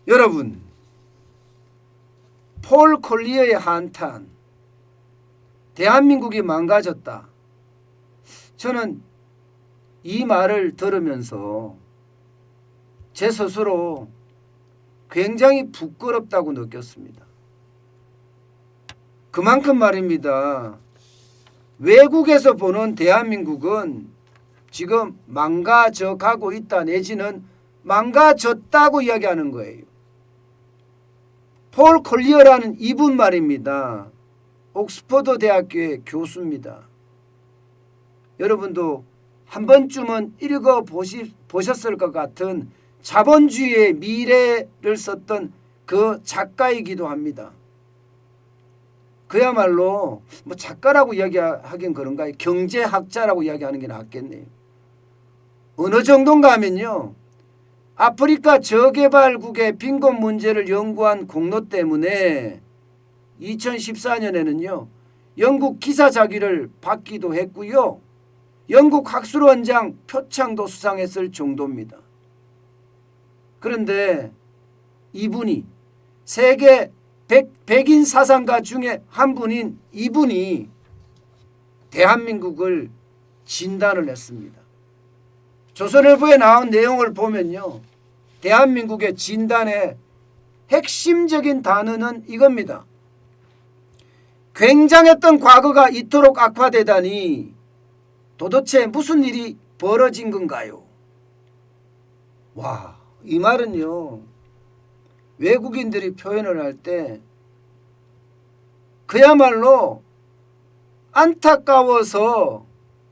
여러분, 폴 콜리어의 한탄, 대한민국이 망가졌다. 저는 이 말을 들으면서 제 스스로 굉장히 부끄럽다고 느꼈습니다. 그만큼 말입니다. 외국에서 보는 대한민국은 지금 망가져 가고 있다 내지는 망가졌다고 이야기하는 거예요. 폴 콜리어라는 이분 말입니다. 옥스퍼드 대학교의 교수입니다. 여러분도 한 번쯤은 읽어보셨을 것 같은 자본주의의 미래를 썼던 그 작가이기도 합니다. 그야말로 뭐 작가라고 이야기하긴 그런가요? 경제학자라고 이야기하는 게 낫겠네요. 어느 정도인가 하면요, 아프리카 저개발국의 빈곤 문제를 연구한 공로 때문에 2014년에는요 영국 기사자기를 받기도 했고요, 영국 학술원장 표창도 수상했을 정도입니다. 그런데 이분이 세계 100인 사상가 중에 한 분인 이분이 대한민국을 진단을 했습니다. 조선일보에 나온 내용을 보면요, 대한민국의 진단의 핵심적인 단어는 이겁니다. 굉장했던 과거가 이토록 악화되다니 도대체 무슨 일이 벌어진 건가요? 와, 이 말은요, 외국인들이 표현을 할 때 그야말로 안타까워서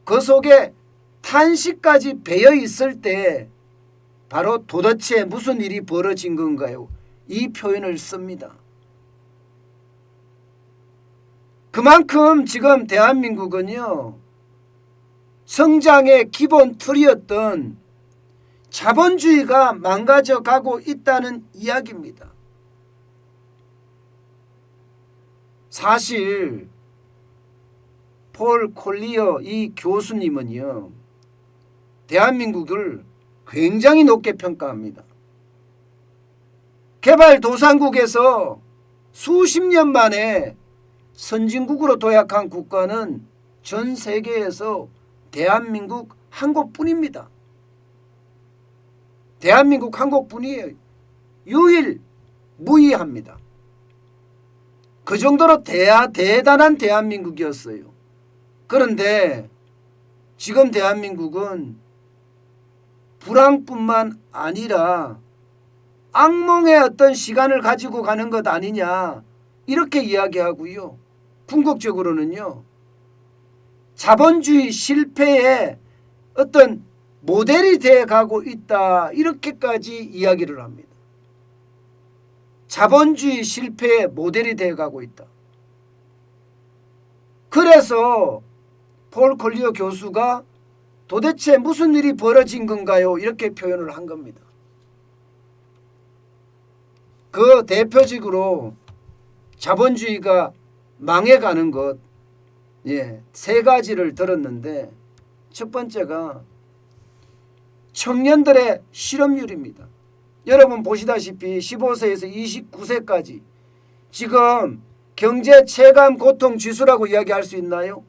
그 속에 탄식까지 배어 있을 때 바로 도대체 무슨 일이 벌어진 건가요? 이 표현을 씁니다. 그만큼 지금 대한민국은요, 성장의 기본 틀이었던 자본주의가 망가져 가고 있다는 이야기입니다. 사실 폴 콜리어 이 교수님은요, 대한민국을 굉장히 높게 평가합니다. 개발도상국에서 수십 년 만에 선진국으로 도약한 국가는 전 세계에서 대한민국 한 곳뿐입니다. 대한민국 한 곳뿐이에요. 유일무이합니다. 그 정도로 대단한 대한민국이었어요. 그런데 지금 대한민국은 불황뿐만 아니라 악몽의 어떤 시간을 가지고 가는 것 아니냐, 이렇게 이야기하고요, 궁극적으로는요, 자본주의 실패의 어떤 모델이 되어 가고 있다, 이렇게까지 이야기를 합니다. 자본주의 실패의 모델이 되어 가고 있다. 그래서 폴 콜리어 교수가 도대체 무슨 일이 벌어진 건가요? 이렇게 표현을 한 겁니다. 그 대표적으로 자본주의가 망해가는 것, 세 가지를 들었는데, 첫 번째가 청년들의 실업률입니다. 여러분 보시다시피 15세에서 29세까지 지금 경제 체감 고통 지수라고 이야기할 수 있나요?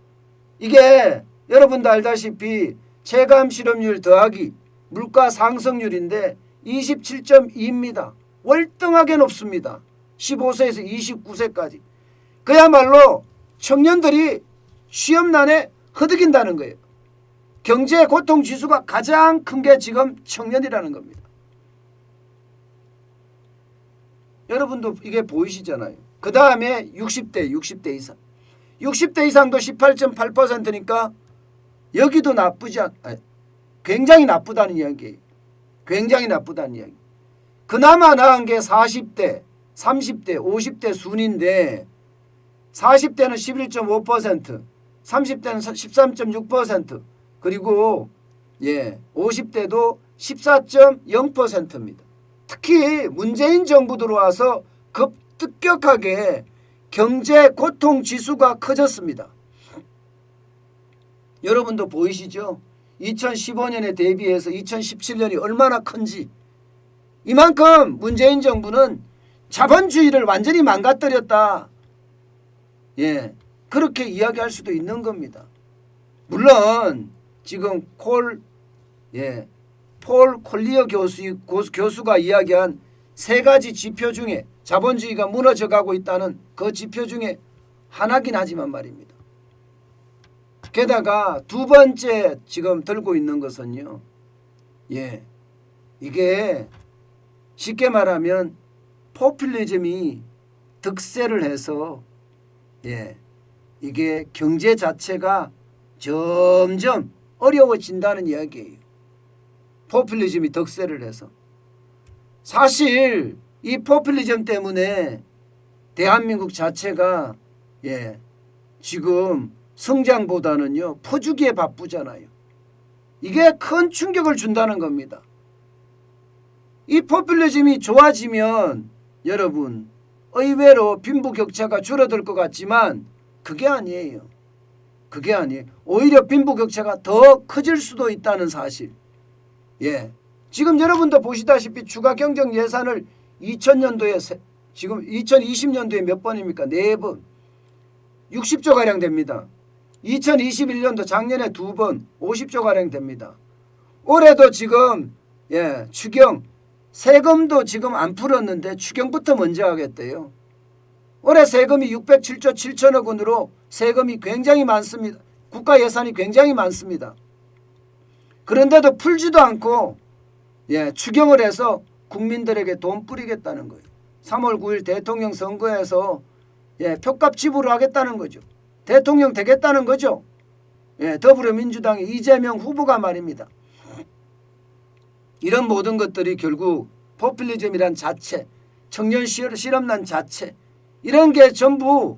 이게 여러분도 알다시피 체감 실업률 더하기 물가 상승률인데 27.2입니다. 월등하게 높습니다. 15세에서 29세까지. 그야말로 청년들이 취업난에 허덕인다는 거예요. 경제 고통 지수가 가장 큰 게 지금 청년이라는 겁니다. 여러분도 이게 보이시잖아요. 그 다음에 60대 이상. 60대 이상도 18.8%니까 여기도 굉장히 나쁘다는 이야기예요. 굉장히 나쁘다는 이야기. 그나마 나은 게 40대, 30대, 50대 순인데 40대는 11.5%, 30대는 13.6%, 그리고 50대도 14.0%입니다. 특히 문재인 정부 들어와서 급격하게 경제 고통 지수가 커졌습니다. 여러분도 보이시죠? 2015년에 대비해서 2017년이 얼마나 큰지. 이만큼 문재인 정부는 자본주의를 완전히 망가뜨렸다. 예, 그렇게 이야기할 수도 있는 겁니다. 물론 지금 폴 콜리어 교수가 이야기한 세 가지 지표 중에 자본주의가 무너져가고 있다는 그 지표 중에 하나긴 하지만 말입니다. 게다가 두 번째 지금 들고 있는 것은요. 이게 쉽게 말하면 포퓰리즘이 득세를 해서 이게 경제 자체가 점점 어려워진다는 이야기예요. 포퓰리즘이 득세를 해서. 사실 이 포퓰리즘 때문에 대한민국 자체가 지금 성장보다는요 퍼주기에 바쁘잖아요. 이게 큰 충격을 준다는 겁니다. 이 포퓰리즘이 좋아지면 여러분 의외로 빈부격차가 줄어들 것 같지만 그게 아니에요. 그게 아니에요. 오히려 빈부격차가 더 커질 수도 있다는 사실. 지금 여러분도 보시다시피 추가 경정 예산을 2000년도에 지금 2020년도에 몇 번입니까? 4번. 60조가량 됩니다. 2021년도 작년에 2번 50조가량 됩니다. 올해도 지금 추경 세금도 지금 안 풀었는데 추경부터 먼저 하겠대요. 올해 세금이 607조 7천억 원으로 세금이 굉장히 많습니다. 국가 예산이 굉장히 많습니다. 그런데도 풀지도 않고 추경을 해서 국민들에게 돈 뿌리겠다는 거예요. 3월 9일 대통령 선거에서 표값 지불을 하겠다는 거죠. 대통령 되겠다는 거죠. 더불어민주당의 이재명 후보가 말입니다. 이런 모든 것들이 결국 포퓰리즘이란 자체, 청년 실업난 자체 이런 게 전부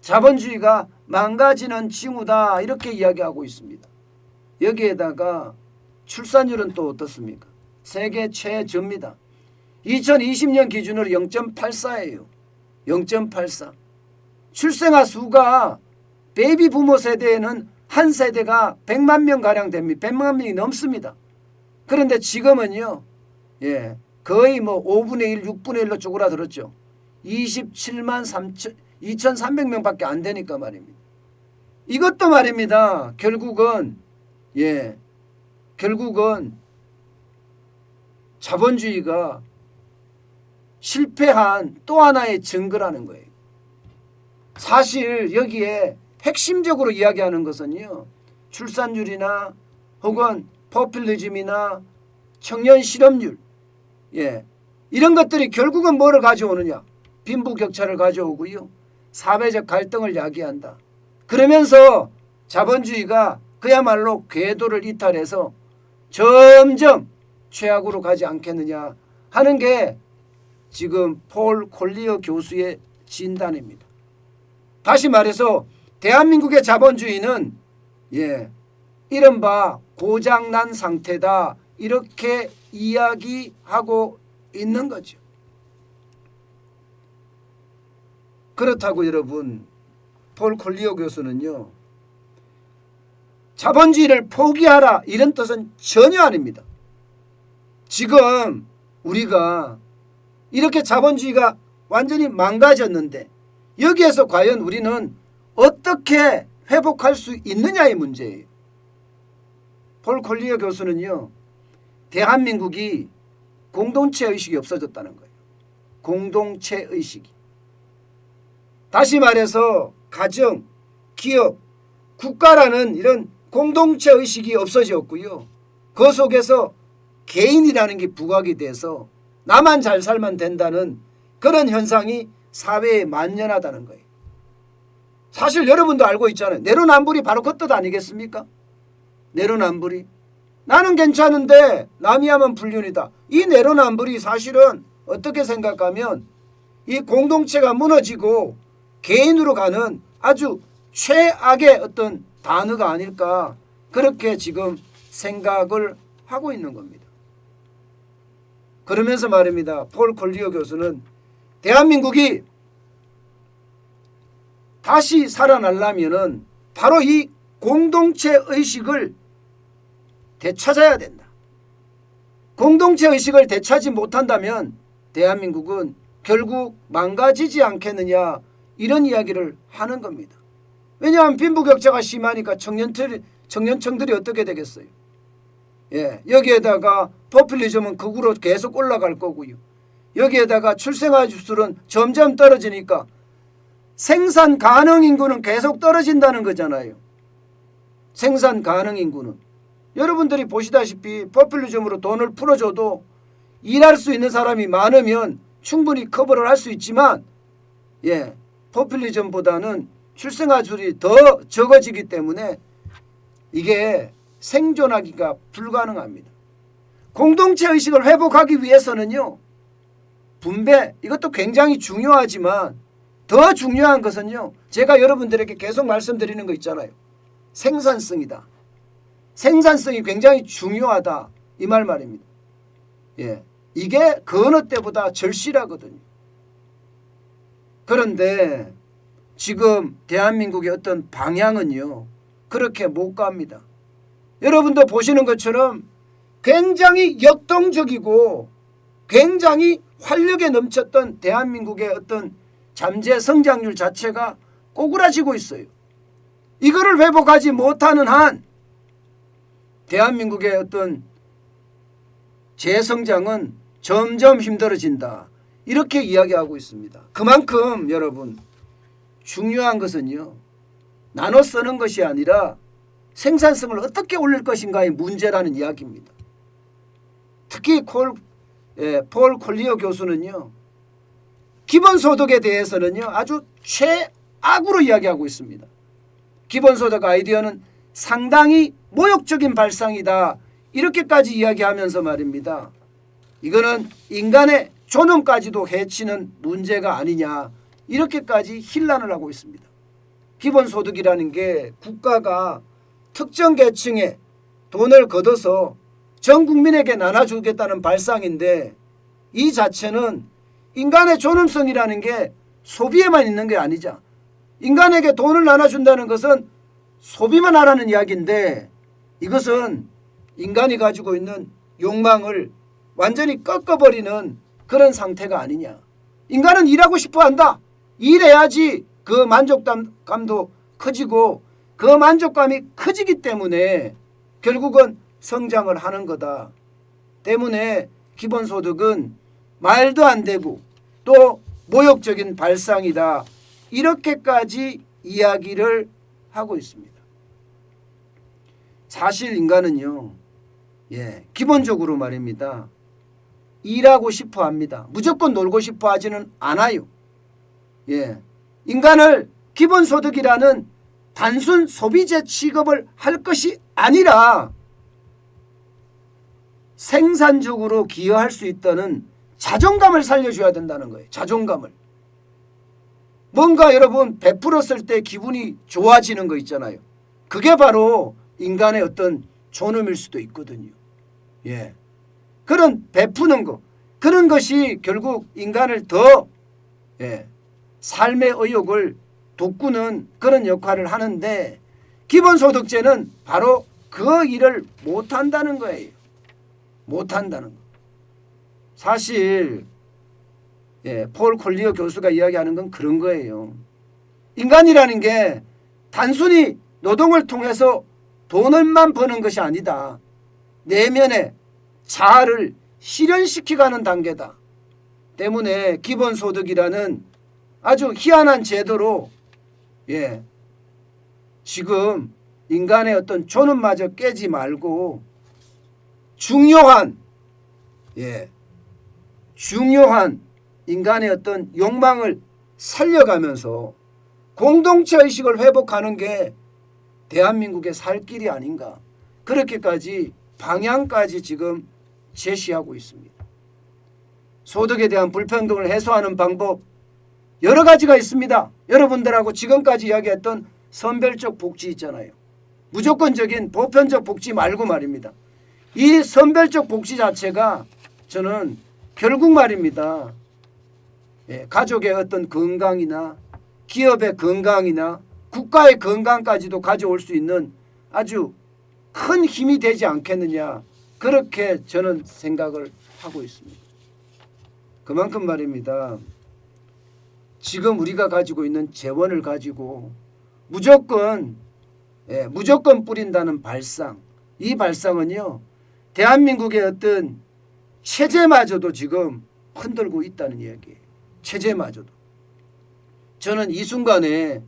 자본주의가 망가지는 징후다 이렇게 이야기하고 있습니다. 여기에다가 출산율은 또 어떻습니까? 세계 최저입니다. 2020년 기준으로 0.84예요. 0.84. 출생아 수가 베이비 부모 세대에는 한 세대가 100만 명가량 됩니다. 100만 명이 넘습니다. 그런데 지금은요. 거의 뭐 5분의 1, 6분의 1로 쪼그라들었죠. 27만 2,300명밖에 안 되니까 말입니다. 이것도 말입니다. 결국은 자본주의가 실패한 또 하나의 증거라는 거예요. 사실 여기에 핵심적으로 이야기하는 것은요. 출산율이나 혹은 포퓰리즘이나 청년 실업률 이런 것들이 결국은 뭐를 가져오느냐. 빈부격차를 가져오고요. 사회적 갈등을 야기한다. 그러면서 자본주의가 그야말로 궤도를 이탈해서 점점 최악으로 가지 않겠느냐 하는 게 지금 폴 콜리어 교수의 진단입니다. 다시 말해서 대한민국의 자본주의는 이른바 고장난 상태다 이렇게 이야기하고 있는 거죠. 그렇다고 여러분 폴 콜리어 교수는요. 자본주의를 포기하라 이런 뜻은 전혀 아닙니다. 지금 우리가 이렇게 자본주의가 완전히 망가졌는데 여기에서 과연 우리는 어떻게 회복할 수 있느냐의 문제예요. 폴 콜리어 교수는요. 대한민국이 공동체의식이 없어졌다는 거예요. 공동체의식이. 다시 말해서 가정, 기업, 국가라는 이런 공동체의식이 없어졌고요. 그 속에서 개인이라는 게 부각이 돼서 나만 잘 살면 된다는 그런 현상이 사회에 만연하다는 거예요. 사실 여러분도 알고 있잖아요. 내로남불이 바로 그 뜻 아니겠습니까? 내로남불이. 나는 괜찮은데 남이 하면 불륜이다. 이 내로남불이 사실은 어떻게 생각하면 이 공동체가 무너지고 개인으로 가는 아주 최악의 어떤 단어가 아닐까 그렇게 지금 생각을 하고 있는 겁니다. 그러면서 말입니다. 폴 콜리어 교수는 대한민국이 다시 살아나려면은 바로 이 공동체 의식을 되찾아야 된다. 공동체 의식을 되찾지 못한다면 대한민국은 결국 망가지지 않겠느냐, 이런 이야기를 하는 겁니다. 왜냐하면 빈부격차가 심하니까 청년층들이 어떻게 되겠어요? 예, 여기에다가 포퓰리즘은 극으로 계속 올라갈 거고요. 여기에다가 출생아 수는 점점 떨어지니까 생산 가능 인구는 계속 떨어진다는 거잖아요. 생산 가능 인구는. 여러분들이 보시다시피 포퓰리즘으로 돈을 풀어줘도 일할 수 있는 사람이 많으면 충분히 커버를 할 수 있지만, 예, 포퓰리즘보다는 출생아 수이 더 적어지기 때문에 이게 생존하기가 불가능합니다. 공동체 의식을 회복하기 위해서는요, 분배, 이것도 굉장히 중요하지만 더 중요한 것은요, 제가 여러분들에게 계속 말씀드리는 거 있잖아요. 생산성이다. 생산성이 굉장히 중요하다, 이 말입니다. 예, 이게 그 어느 때보다 절실하거든요. 그런데 지금 대한민국의 어떤 방향은요, 그렇게 못 갑니다. 여러분도 보시는 것처럼 굉장히 역동적이고 굉장히 활력에 넘쳤던 대한민국의 어떤 잠재 성장률 자체가 꼬꾸라지고 있어요. 이거를 회복하지 못하는 한 대한민국의 어떤 재성장은 점점 힘들어진다, 이렇게 이야기하고 있습니다. 그만큼 여러분, 중요한 것은요, 나눠 쓰는 것이 아니라 생산성을 어떻게 올릴 것인가의 문제라는 이야기입니다. 특히 폴 콜리어 교수는요, 기본소득에 대해서는요 아주 최악으로 이야기하고 있습니다. 기본소득 아이디어는 상당히 모욕적인 발상이다, 이렇게까지 이야기하면서 말입니다. 이거는 인간의 존엄까지도 해치는 문제가 아니냐, 이렇게까지 힐난을 하고 있습니다. 기본소득이라는 게 국가가 특정 계층에 돈을 걷어서 전 국민에게 나눠주겠다는 발상인데, 이 자체는 인간의 존엄성이라는 게 소비에만 있는 게 아니죠. 인간에게 돈을 나눠준다는 것은 소비만 하라는 이야기인데, 이것은 인간이 가지고 있는 욕망을 완전히 꺾어버리는 그런 상태가 아니냐. 인간은 일하고 싶어 한다. 일해야지 그 만족감도 커지고, 그 만족감이 커지기 때문에 결국은 성장을 하는 거다. 때문에 기본소득은 말도 안 되고 또 모욕적인 발상이다, 이렇게까지 이야기를 하고 있습니다. 사실 인간은요, 기본적으로 말입니다, 일하고 싶어 합니다. 무조건 놀고 싶어 하지는 않아요. 인간을 기본소득이라는 단순 소비재 취급을 할 것이 아니라 생산적으로 기여할 수 있다는 자존감을 살려줘야 된다는 거예요. 자존감을. 뭔가 여러분 베풀었을 때 기분이 좋아지는 거 있잖아요. 그게 바로 인간의 어떤 존엄일 수도 있거든요. 그런 베푸는 거, 그런 것이 결국 인간을 더 삶의 의욕을 돋구는 그런 역할을 하는데, 기본소득제는 바로 그 일을 못한다는 거예요. 못한다는 거. 사실 폴 콜리어 교수가 이야기하는 건 그런 거예요. 인간이라는 게 단순히 노동을 통해서 돈을만 버는 것이 아니다. 내면의 자아를 실현시키가는 단계다. 때문에 기본소득이라는 아주 희한한 제도로 지금 인간의 어떤 존엄마저 깨지 말고 중요한 인간의 어떤 욕망을 살려가면서 공동체 의식을 회복하는 게 대한민국의 살 길이 아닌가, 그렇게까지 방향까지 지금 제시하고 있습니다. 소득에 대한 불평등을 해소하는 방법 여러 가지가 있습니다. 여러분들하고 지금까지 이야기했던 선별적 복지 있잖아요. 무조건적인 보편적 복지 말고 말입니다. 이 선별적 복지 자체가 저는 결국 말입니다, 가족의 어떤 건강이나 기업의 건강이나 국가의 건강까지도 가져올 수 있는 아주 큰 힘이 되지 않겠느냐, 그렇게 저는 생각을 하고 있습니다. 그만큼 말입니다. 지금 우리가 가지고 있는 재원을 가지고 무조건 뿌린다는 발상, 이 발상은요 대한민국의 어떤 체제마저도 지금 흔들고 있다는 이야기예요. 체제마저도. 저는 이 순간에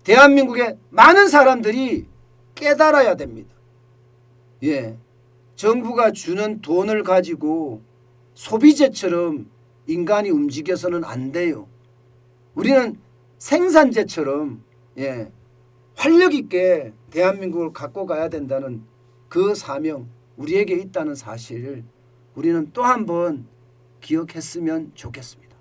대한민국의 많은 사람들이 깨달아야 됩니다. 정부가 주는 돈을 가지고 소비재처럼 인간이 움직여서는 안 돼요. 우리는 생산재처럼 활력 있게 대한민국을 갖고 가야 된다는 그 사명 우리에게 있다는 사실을 우리는 또 한 번 기억했으면 좋겠습니다.